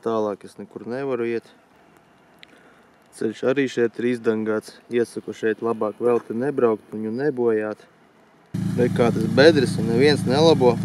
tālāk es nekur nevaru iet. Ceļš arī šeit ir izdangāts. Iesaku šeit labāk vēl te nebraukt, viņu nebojāt. Re kā tas bedres un neviens nelabo.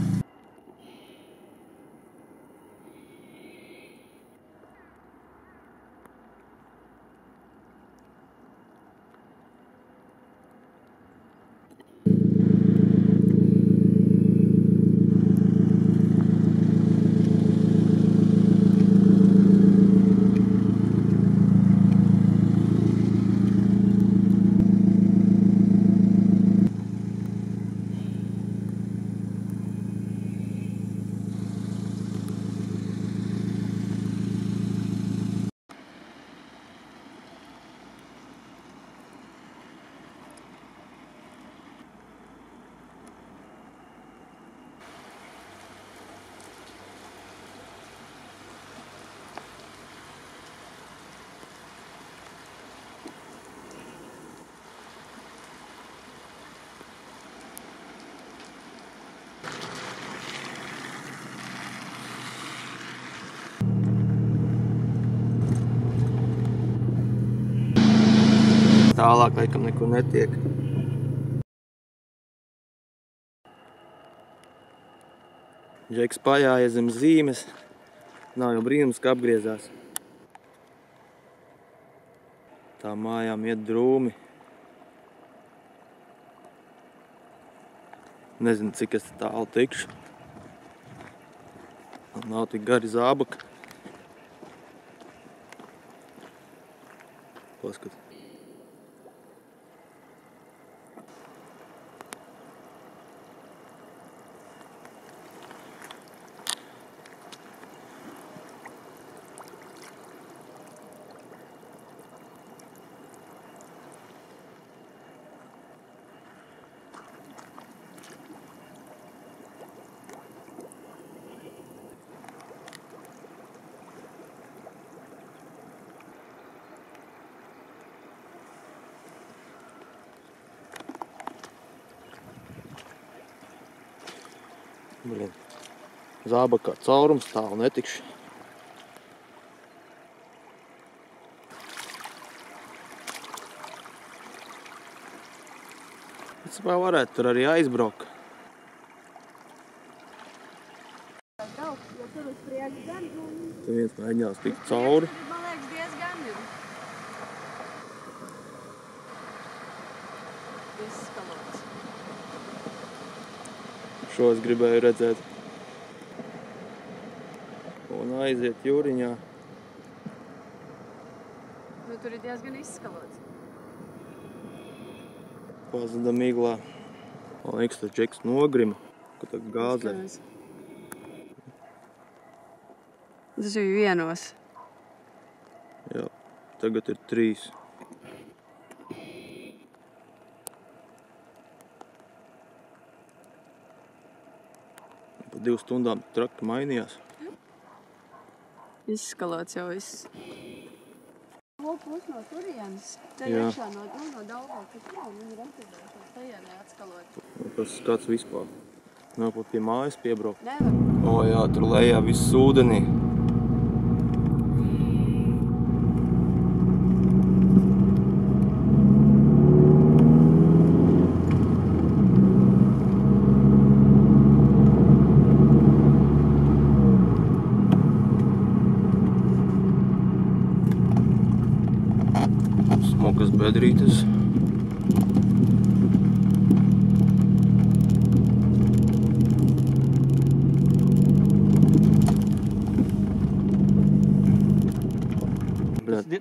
Tālāk laikam nekur netiek. Džeks pajāja zem zīmes. Nav jau brīnums, ka apgriezās. Tā mājām iet drūmi. Nezinu, cik es tālu tikšu. Nav tik gari zābaki. Paskat. Blin, zābakā caurums, tālu netikšu. Es varētu tur arī aizbraukt. Te viens mēģinās tikt cauri. Man liekas, diezgan ir. Izskalots. Šo es gribēju redzēt. Un aiziet jūriņā. Nu, tur ir diezgan izskalots. Pazuda miglā. Man liekas, tas Džeks nogrima, ka tā gāzē. Tas bija vienos. Jā, tagad ir 3. Pa 2 stundām traki mainījās. Izskalots jau viss. Pus no turienes. Te Jā. iekšā no Daugavpils nav, viņi ir atpildējušies tajienē atskalot. Tas skats vispār. Nav pat pie mājas piebraukt. Nevar. O jā, tur lejā viss ūdenī. Smokas bedrītes.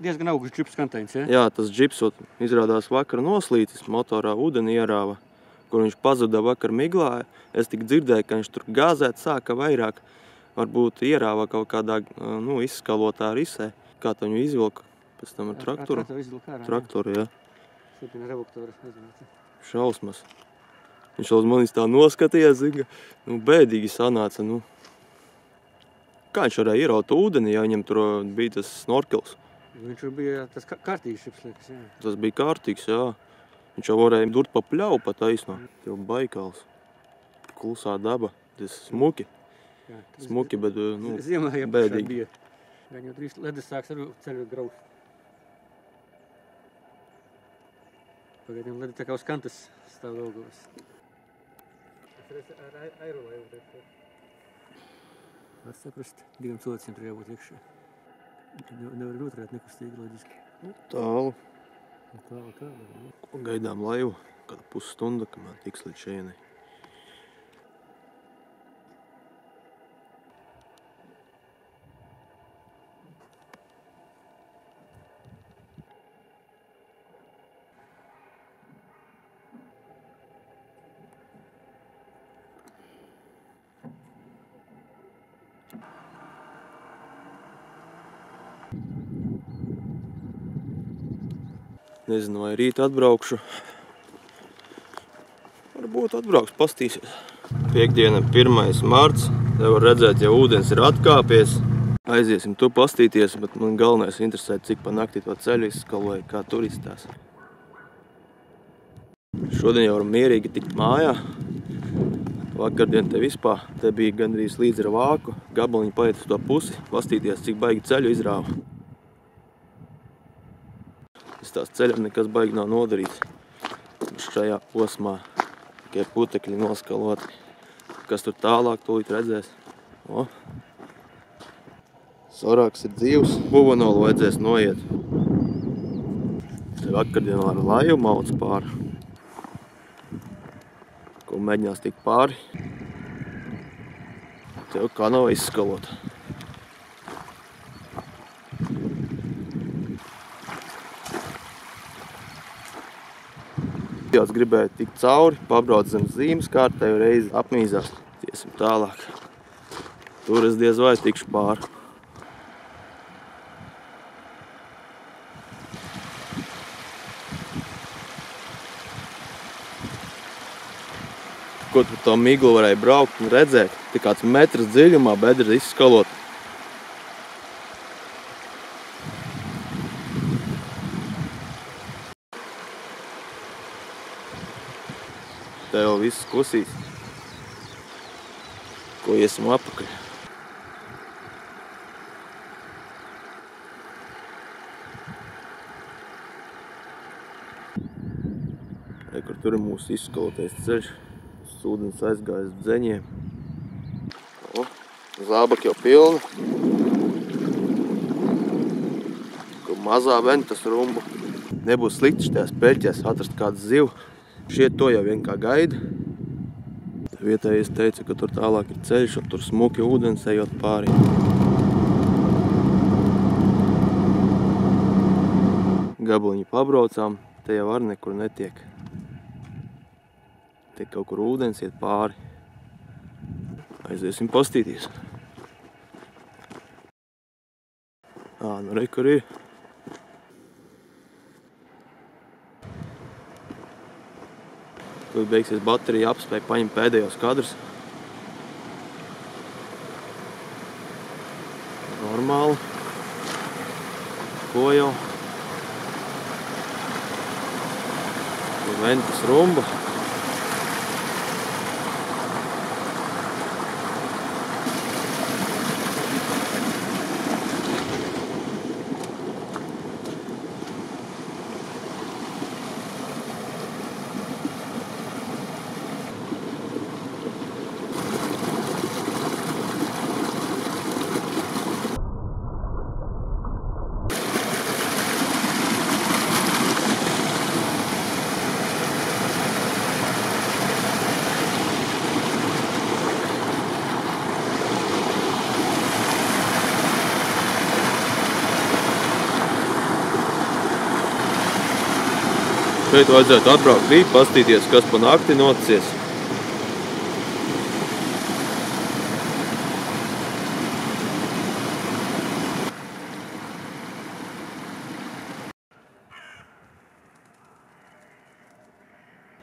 Diezgan augsts džips kanteins, ja? Jā, tas džips izrādās vakar noslīcis, motorā ūdeni ierāva, kur viņš pazuda vakar miglā. Es tik dzirdēju, ka viņš tur gāzēt sāka vairāk. Varbūt ierāva kaut kādā izskalotā risē. Kā tā viņu izvilka pēc tam ar traktoru? Traktoru, jā. Šopina revoktoru, nezinu. Šausmas. Viņš uz manis tā noskatījās, zina, bēdīgi sanāca. Kā viņš varēja ieraut ūdeni, ja viņam tur bija tas snorkels? Viņš bija tas kārtīgs šips, liekas, jā. Tas bija kārtīgs, jā. Viņš jau varēja durt pa pļauju pa taisno. Jau Baikals. Klusā daba. Tas smuki. Jā, Smuki, bet Ziemā jau bēdīgi. bija. Gan jau drīz ledus sāks ar ceļu graust. Pagaidām ledi tā kā uz kantas stāv augos. Es ar aerolaivu redzu. Var saprast, 2 cilvēciem tur jābūt iekšā. Nevar noturēt nekustīgi loģiski. Tālu. Tālu. Gaidām laivu kādu pusstundu, kamēr tiks līdz šejienei. Nezinu, vai rīt atbraukšu. Varbūt atbrauks, pastīsies. Piektdiena, 1. marts. Te var redzēt, ja ūdens ir atkāpies. Aiziesim tu pastīties, bet man galvenais interesē, cik pa nakti to ceļu izskaloja, kā turistās. Šodien jau var mierīgi tikt mājā. Vakardien te vispār. Te bija gandrīz līdz ar vāku. Gabaliņi paiet uz to pusi, pastīties, cik baigi ceļu izrāva. Tās ceļam nekas baigi nav nodarīts. Šajā posmā tikai putekļi noskaloti. Kas tur tālāk tūlīt redzēs. O. Sorāks ir dzīvs. Buvanolu vajadzēs noiet. Te vakardien ar laju mauc pāri. Ko mēģinās tikt pāri. Tev kā nav izskalota. Jāts gribēja tikt cauri, pabrauc zem zīmes, kārtēju reizi apmīzās. Tiesim tālāk. Tur es diez vai tikšu pāri. Ko tu to miglu varēja braukt un redzēt? Tik kāds metrs dziļumā bedra izskalot. Te vēl viss klusīs, ko iesim apakaļ. Kur tur ir mūsu izskalotais ceļš. Ūdens aizgājas dzeņiem. Zābaki jau pilni. Kur mazā ventas rumbu. Nebūs slikti štajās peļķēs atrast kādu zivu. Šie to jau vien kā gaida. Vietējais teica, ka tur tālāk ir ceļš un tur smuki ūdens ejot pāri. Gabaliņu pabraucām, te jau ar nekur netiek. Te kaut kur ūdens iet pāri. Aiziesim pastīties. Nu re, kur ir. Tur beigsies baterija apspēja, paņem pēdējos kadrus. Normāli. Ko jau? Tur ventas rumba. Šeit vajadzētu atbraukt rīt, pastīties, kas pa nakti noticies.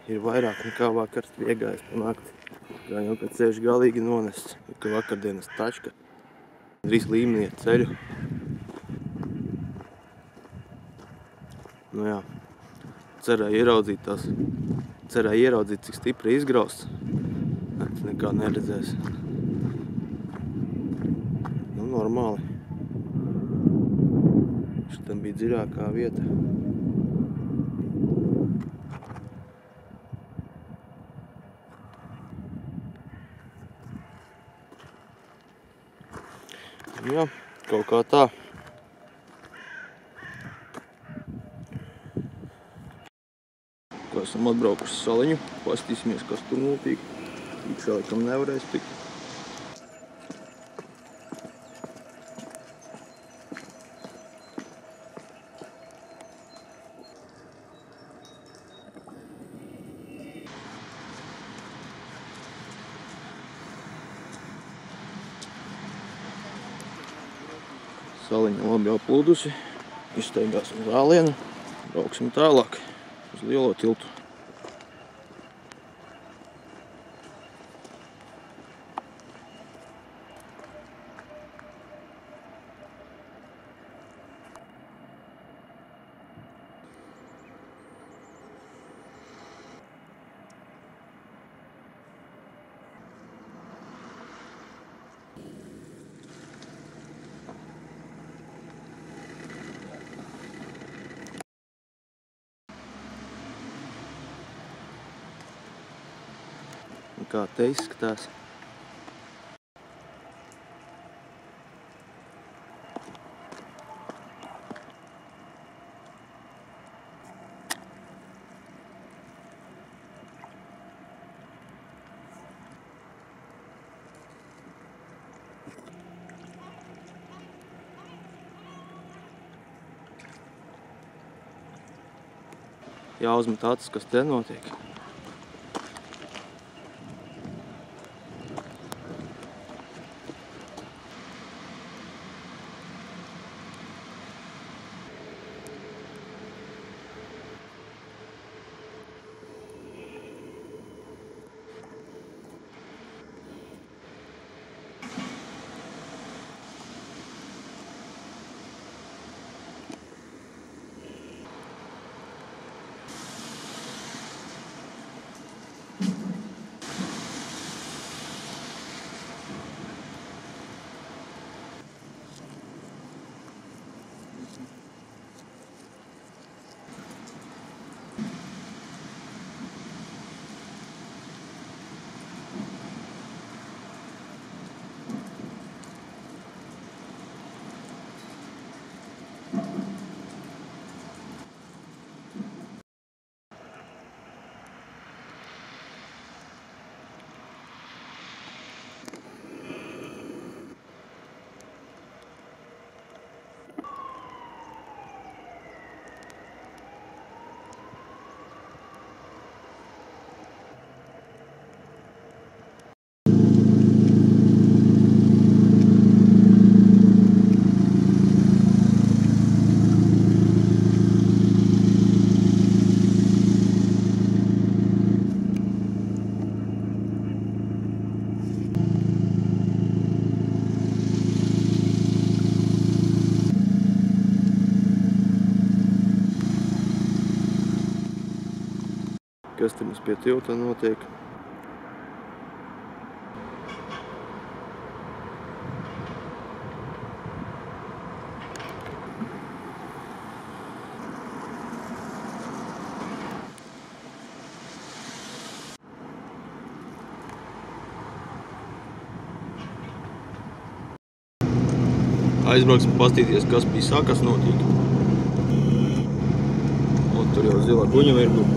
Ir vairāk nekā vakars iegājis pa nakti. Kā jau kad ceļš galīgi nonests, ka vakardienas tačka. Drīz līmenī ceļu. Nu jā. Cerēju ieraudzīt, cik stipri izgrausts. Tas nekā neredzēs. Nu, normāli. bija dziļākā vieta. Jā, kaut kā tā. Ko esam atbraukuši saliņu, pastīsimies, kas tur notiek. Iekšā laikam nevarēs tikt. Saliņa labi aplūdusi, izsteigāsim zālienu, brauksim tālāk uz lielo tiltu. Kā te izskatās. Jāuzmet acis, kas te notiek. Kas te mums pie tilta notiek? Aizbrauksim pastīties, kas bija sākas notiek. Un tur jau zilā guņa virgu.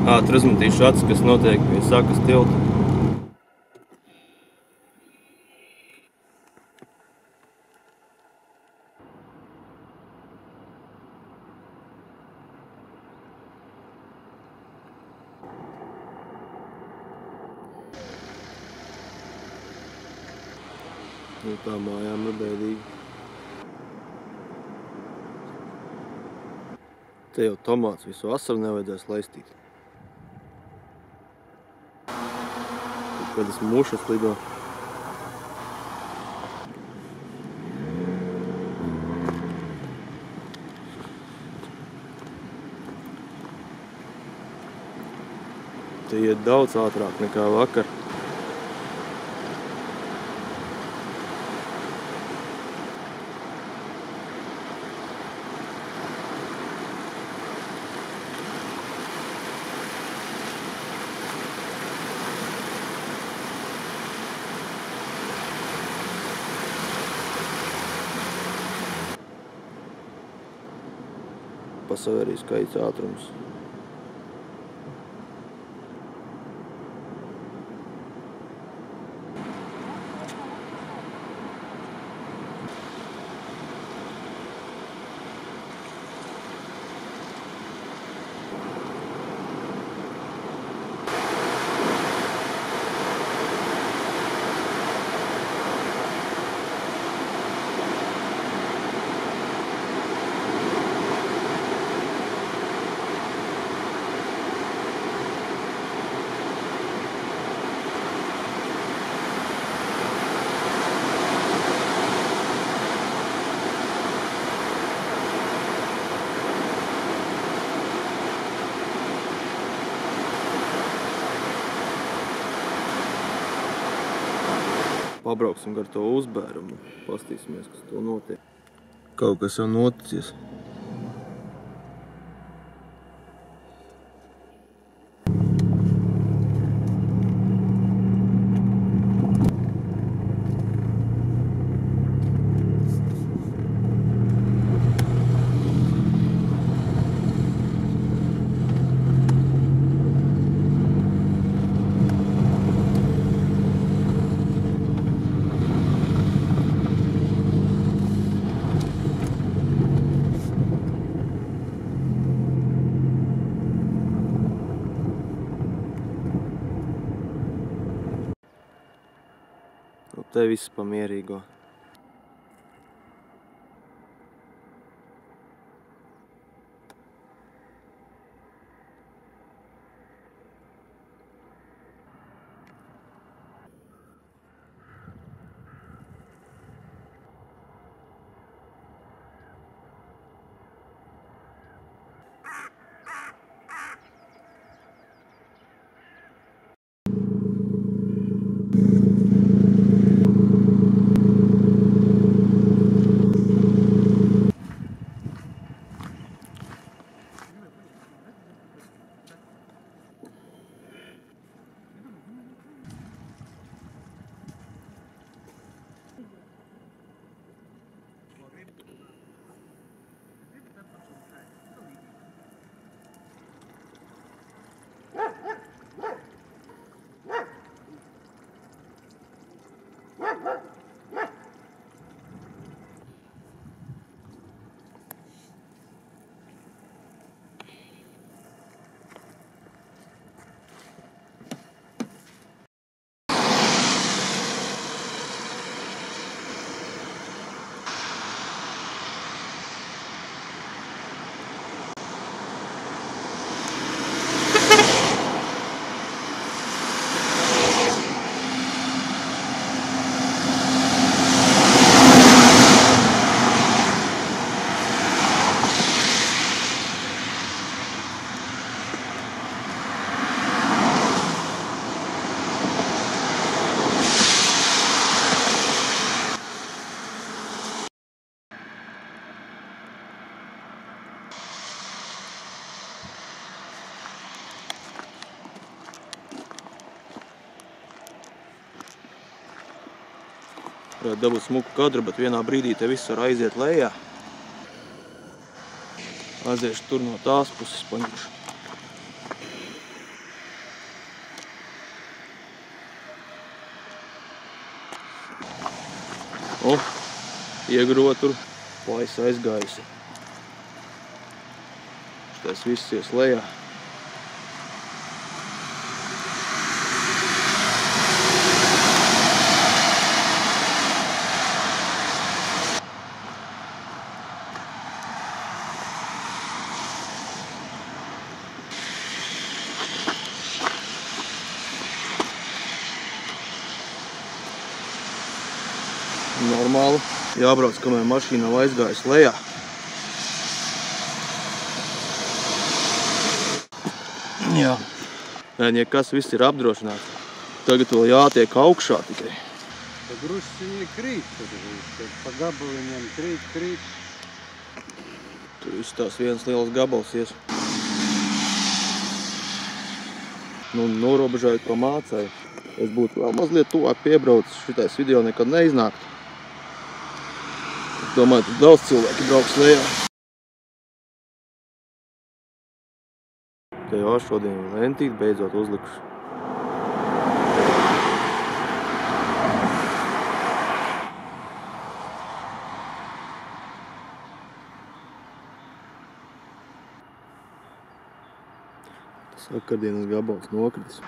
Ātri uzmetīšu acis, kas notiek pie Sakas tilta. Nu, tā mājām ir bēdīgi. Te jau tomāts visu vasaru nevajadzēs laistīt. Tur kādas mušas lido. Te iet daudz ātrāk nekā vakar. Pasavērī skaits ātrums. Pabrauksim gar to uzbērumu, pastīsimies, kas to notiek. Kaut kas jau noticies. Te viss pa mierīgo. Varētu dabūt smuku kadru, bet vienā brīdī te viss var aiziet lejā. Aiziešu tur no tās puses paņemšu. Iegrot tur, plaisa aizgājusi. Šitais viss ies lejā. Normāli. Jābrauc, kamēr mašīna nav aizgājusi lejā. Jā. Ja kas viss ir apdrošināts, tagad vēl jātiek augšā tikai. Pa grušciņai krīt, pa gabaliņiem krīt. Tur viss tās viens liels gabals ies. Norobežojot pa mācēju. Es būtu vēl mazliet tuvāk piebraucis, šitais video nekad neiznāktu. Es domāju, tur daudz cilvēki brauks lejā. Te jau šodien lentīti beidzot uzlikuši. Tas vakardienas gabals nokritis.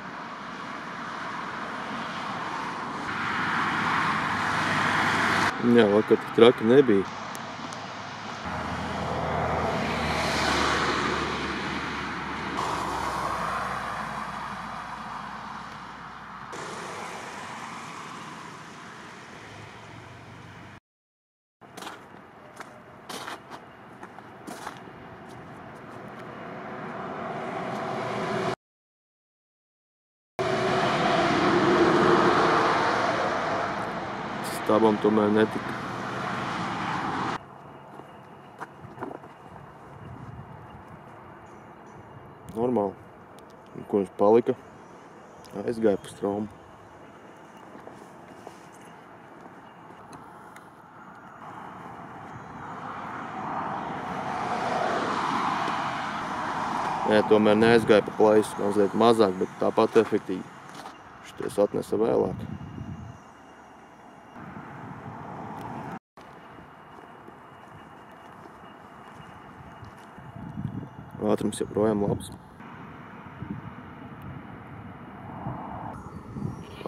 Jā, vakar tik traki nebija. Stābam tomēr netika. Normāli. Un ko viņš palika? Aizgāja pa straumu. Nē, tomēr neaizgāja pa plaisu. Mazliet mazāk, bet tāpat efektīvi. Šities atnesa vēlāk. Ātrums joprojām labs.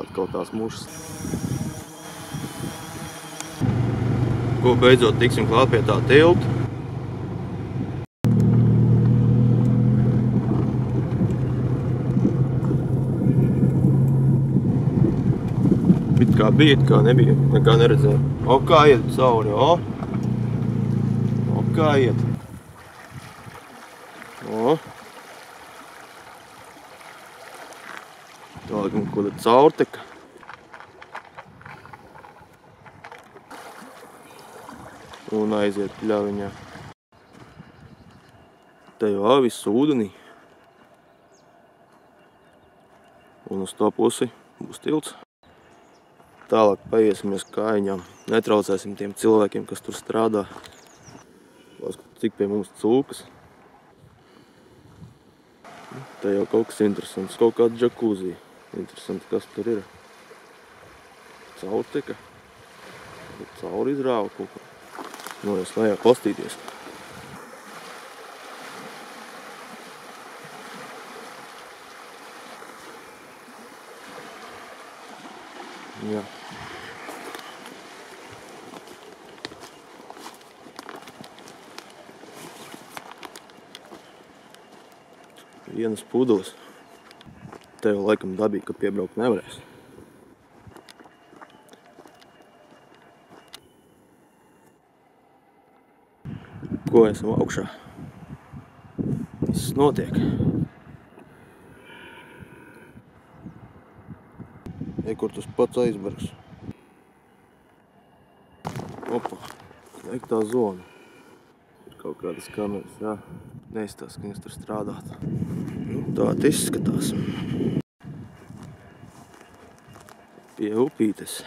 Atkal tās mušas. Ko beidzot tiksim klāt pie tā tilta. It kā bija, it kā nebija. Nekā neredzēju. O, kā iet cauri, o! O, kā iet! O! Tālāk kaut kāda caurteka. Un aiziet pļaviņā. Te jau viss ūdenī. Un uz to pusi būs tilts. Tālāk paiesimies kājiņām. Netraucēsim tiem cilvēkiem, kas tur strādā. Cik pie mums cūkas. Te jau kaut kas interesants, kaut kāda džakūzī. Interesanti, kas tur ir. Caurteka. Cauri izrāva kaut ko. Es lejā pastīties. Jā. Vienas pudeles. Te jau laikam dabīgi, ka piebraukt nevarēs. Ko esam augšā? Viss notiek. Kur tas pats aizbergs. Opa, veiktā zona. Ir kaut kādas kameras, jā. Neizstās, ka viņas tur strādāt. Tā izskatās. Pie upītes.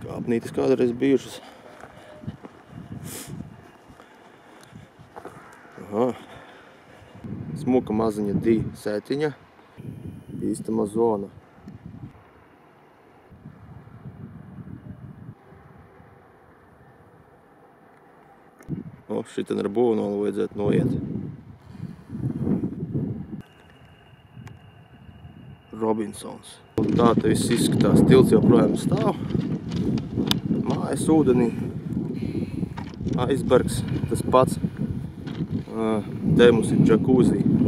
Kāpnītes kādreiz bijušas. Aha. Smuka maziņa sētiņa. Bīstama zona. O, šitan ar būvnolu vajadzētu noiet. Robinsons. Un tā te viss izskatās. Tilts joprojām stāv. Mājas ūdenī. Aizbergs tas pats. Te mums ir džakūzī.